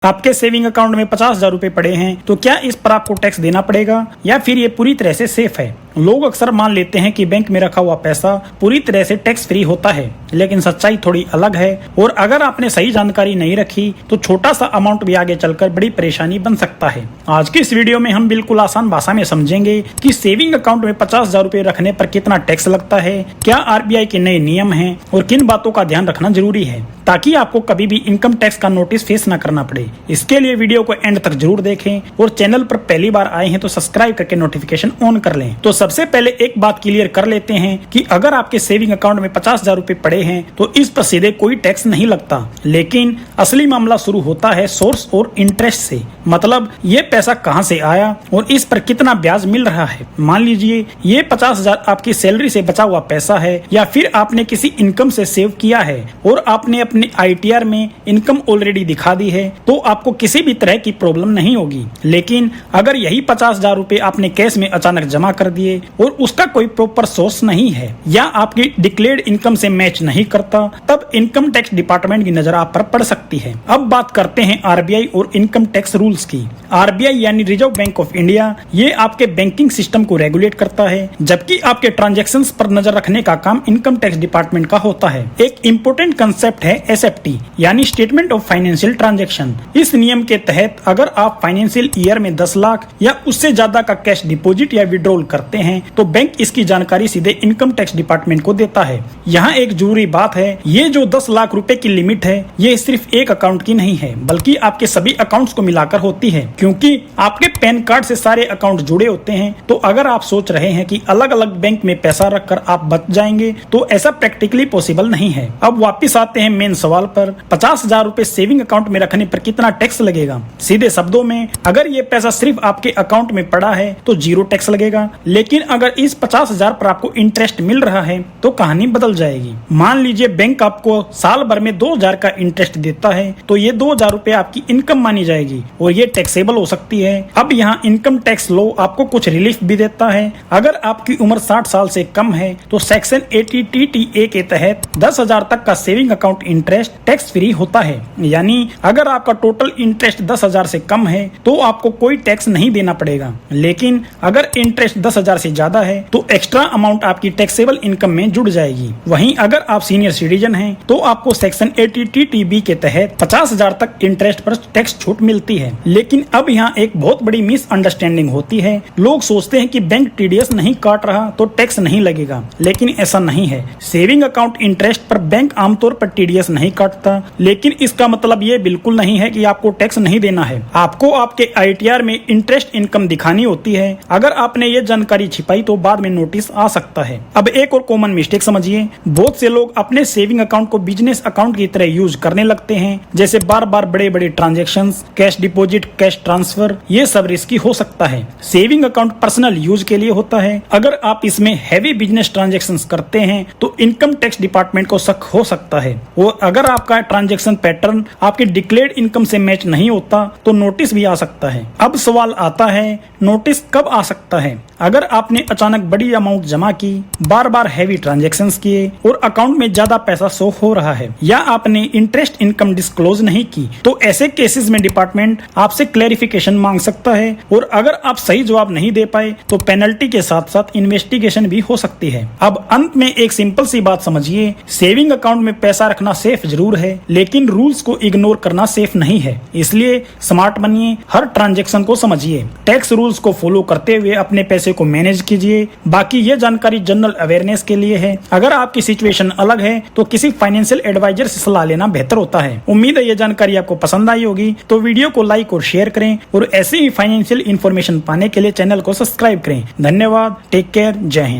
आपके saving account में 50,000 रुपए पड़े हैं तो क्या इस पर आपको टैक्स देना पड़ेगा या फिर ये पूरी तरह से सेफ है। लोग अक्सर मान लेते हैं कि बैंक में रखा हुआ पैसा पूरी तरह से टैक्स फ्री होता है, लेकिन सच्चाई थोड़ी अलग है और अगर आपने सही जानकारी नहीं रखी तो छोटा सा अमाउंट भी आगे चलकर बड़ी परेशानी बन सकता है। आज की इस वीडियो में हम बिल्कुल आसान भाषा में समझेंगे कि सेविंग अकाउंट में 50,000 रुपए रखने पर कितना टैक्स लगता है, क्या आरबीआई के नए नियम हैं और किन बातों का ध्यान रखना जरूरी है ताकि आपको कभी भी इनकम टैक्स का नोटिस फेस न करना पड़े। इसके लिए वीडियो को एंड तक जरूर देखें और चैनल पर पहली बार आए हैं तो सब्सक्राइब करके नोटिफिकेशन ऑन कर लें। तो सबसे पहले एक बात क्लियर कर लेते हैं कि अगर आपके सेविंग अकाउंट में 50,000 रुपए पड़े हैं तो इस पर सीधे कोई टैक्स नहीं लगता, लेकिन असली मामला शुरू होता है सोर्स और इंटरेस्ट से। मतलब ये पैसा कहां से आया और इस पर कितना ब्याज मिल रहा है। मान लीजिए ये 50,000 आपकी सैलरी से बचा हुआ पैसा है या फिर आपने किसी इनकम से सेव किया है और आपने अपने ITR में इनकम ऑलरेडी दिखा दी है तो आपको किसी भी तरह की प्रॉब्लम नहीं होगी। लेकिन अगर यही 50,000 रुपए आपने कैश में अचानक जमा कर दिए और उसका कोई प्रॉपर सोर्स नहीं है या आपकी डिक्लेयर्ड इनकम से मैच नहीं करता, तब इनकम टैक्स डिपार्टमेंट की नजर आप पर पड़ सकती है। अब बात करते हैं आरबीआई और इनकम टैक्स रूल्स की। आरबीआई यानी रिजर्व बैंक ऑफ इंडिया ये आपके बैंकिंग सिस्टम को रेगुलेट करता है, जबकि आपके ट्रांजैक्शंस पर नजर रखने का काम इनकम टैक्स डिपार्टमेंट का होता है। एक इम्पोर्टेंट कंसेप्ट है SFT यानी स्टेटमेंट ऑफ फाइनेंशियल ट्रांजैक्शन। इस नियम के तहत अगर आप फाइनेंशियल ईयर में 10 लाख या उससे ज्यादा का कैश डिपॉजिट या विड्रॉल करते हैं तो बैंक इसकी जानकारी सीधे इनकम टैक्स डिपार्टमेंट को देता है। यहाँ एक जरूरी बात है, ये जो 10 लाख रुपए की लिमिट है ये सिर्फ एक अकाउंट की नहीं है बल्कि आपके सभी अकाउंट्स को मिलाकर होती है, क्योंकि आपके पैन कार्ड से सारे अकाउंट जुड़े होते हैं। तो अगर आप सोच रहे हैं कि अलग अलग बैंक में पैसा रखकर आप बच जाएंगे तो ऐसा प्रैक्टिकली पॉसिबल नहीं है। अब वापिस आते हैं मेन सवाल पर, 50,000 रुपए सेविंग अकाउंट में रखने पर कितना टैक्स लगेगा। सीधे शब्दों में अगर ये पैसा सिर्फ आपके अकाउंट में पड़ा है तो 0 टैक्स लगेगा, लेकिन अगर इस 50,000 पर आपको इंटरेस्ट मिल रहा है तो कहानी बदल जाएगी। मान लीजिए बैंक आपको साल भर में 2,000 का इंटरेस्ट देता है तो ये 2,000 रुपए आपकी इनकम मानी जाएगी और ये टैक्सेबल हो सकती है। अब यहाँ इनकम टैक्स लॉ आपको कुछ रिलीफ भी देता है। अगर आपकी उम्र 60 साल से कम है तो सेक्शन 80TTA के तहत 10,000 तक का saving account interest tax free होता है। यानी अगर आपका टोटल इंटरेस्ट 10,000 से कम है तो आपको कोई टैक्स नहीं देना पड़ेगा, लेकिन अगर इंटरेस्ट 10,000 से ज्यादा है तो एक्स्ट्रा अमाउंट आपकी टैक्सेबल इनकम में जुड़ जाएगी। वहीं अगर आप सीनियर सिटीजन हैं तो आपको सेक्शन 80TTB के तहत 50,000 तक इंटरेस्ट पर टैक्स छूट मिलती है। लेकिन अब यहाँ एक बहुत बड़ी मिसअंडरस्टैंडिंग होती है। लोग सोचते हैं कि बैंक TDS नहीं काट रहा तो टैक्स नहीं लगेगा, लेकिन ऐसा नहीं है। सेविंग अकाउंट इंटरेस्ट पर बैंक आमतौर पर TDS नहीं काटता, लेकिन इसका मतलब ये बिल्कुल नहीं है कि आपको टैक्स नहीं देना है। आपको आपके ITR में इंटरेस्ट इनकम दिखानी होती है। अगर आपने ये जानकारी छिपाई तो बाद में नोटिस आ सकता है। अब एक और कॉमन मिस्टेक समझिए, बहुत से लोग अपने सेविंग अकाउंट को बिजनेस अकाउंट की तरह यूज करने लगते हैं, जैसे बार बार बड़े बड़े transactions, cash deposit, cash transfer, ये सब रिस्की हो सकता है। सेविंग अकाउंट पर्सनल यूज के लिए होता है। अगर आप इसमें हैवी बिजनेस ट्रांजैक्शंस करते हैं तो इनकम टैक्स डिपार्टमेंट को शक हो सकता है और अगर आपका ट्रांजैक्शन पैटर्न आपकी डिक्लेयर्ड इनकम से मैच नहीं होता तो नोटिस भी आ सकता है। अब सवाल आता है, नोटिस कब आ सकता है? अगर आपने अचानक बड़ी अमाउंट जमा की, बार बार हैवी ट्रांजैक्शंस किए और अकाउंट में ज्यादा पैसा शो हो रहा है, या आपने इंटरेस्ट इनकम डिस्क्लोज नहीं की, तो ऐसे केसेस में डिपार्टमेंट आपसे क्लैरिफिकेशन मांग सकता है और अगर आप सही जवाब नहीं दे पाए तो पेनल्टी के साथ साथ इन्वेस्टिगेशन भी हो सकती है। अब अंत में एक सिंपल सी बात समझिए, सेविंग अकाउंट में पैसा रखना सेफ जरूर है, लेकिन रूल्स को इग्नोर करना सेफ नहीं है। इसलिए स्मार्ट बनिए, हर ट्रांजैक्शन को समझिए, टैक्स रूल्स को फॉलो करते हुए अपने पैसे को मैनेज कीजिए। बाकी ये जानकारी जनरल अवेयरनेस के लिए है। अगर आपकी सिचुएशन अलग है तो किसी फाइनेंशियल एडवाइजर से सलाह लेना बेहतर होता है। उम्मीद है ये जानकारी आपको पसंद आई होगी, तो वीडियो को लाइक और शेयर करें और ऐसे ही फाइनेंशियल इन्फॉर्मेशन पाने के लिए चैनल को सब्सक्राइब करें। धन्यवाद, टेक केयर, जय हिंद।